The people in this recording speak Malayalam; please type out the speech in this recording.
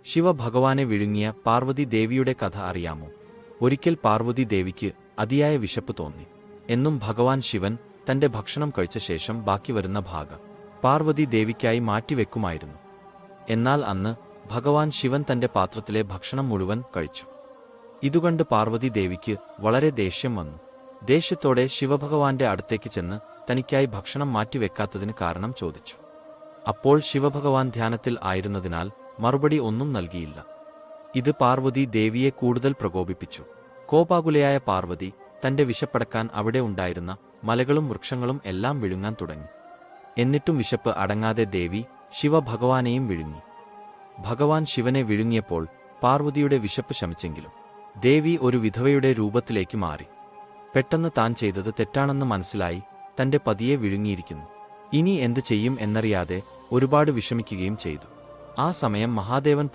ശിവഭഗവാനെ വിഴുങ്ങിയ പാർവതി ദേവിയുടെ കഥ അറിയാമോ? ഒരിക്കൽ പാർവതി ദേവിക്ക് അതിയായ വിശപ്പ് തോന്നി. എന്നും ഭഗവാൻ ശിവൻ തന്റെ ഭക്ഷണം കഴിച്ച ശേഷം ബാക്കി വരുന്ന ഭാഗം പാർവതി ദേവിക്കായി മാറ്റിവെക്കുമായിരുന്നു. എന്നാൽ അന്ന് ഭഗവാൻ ശിവൻ തന്റെ പാത്രത്തിലെ ഭക്ഷണം മുഴുവൻ കഴിച്ചു. ഇതുകണ്ട് പാർവതി ദേവിക്ക് വളരെ ദേഷ്യം വന്നു. ദേഷ്യത്തോടെ ശിവഭഗവാന്റെ അടുത്തേക്ക് ചെന്ന് തനിക്കായി ഭക്ഷണം മാറ്റിവെക്കാത്തതിന് കാരണം ചോദിച്ചു. അപ്പോൾ ശിവഭഗവാൻ ധ്യാനത്തിൽ ആയിരുന്നതിനാൽ മറുപടി ഒന്നും നൽകിയില്ല. ഇത് പാർവതി ദേവിയെ കൂടുതൽ പ്രകോപിപ്പിച്ചു. കോപാകുലയായ പാർവതി തന്റെ വിശപ്പടക്കാൻ അവിടെ ഉണ്ടായിരുന്ന മലകളും വൃക്ഷങ്ങളും എല്ലാം വിഴുങ്ങാൻ തുടങ്ങി. എന്നിട്ടും വിശപ്പ് അടങ്ങാതെ ദേവി ശിവഭഗവാനെയും വിഴുങ്ങി. ഭഗവാൻ ശിവനെ വിഴുങ്ങിയപ്പോൾ പാർവതിയുടെ വിശപ്പ് ശമിച്ചെങ്കിലും ദേവി ഒരു വിധവയുടെ രൂപത്തിലേക്ക് മാറി. പെട്ടെന്ന് താൻ ചെയ്തത് തെറ്റാണെന്ന് മനസ്സിലായി തന്റെ പതിയെ വിഴുങ്ങിയിരിക്കുന്നു. ഇനി എന്ത് ചെയ്യും എന്നറിയാതെ ഒരുപാട് വിഷമിക്കുകയും ചെയ്തു. ആ സമയം മഹാദേവൻ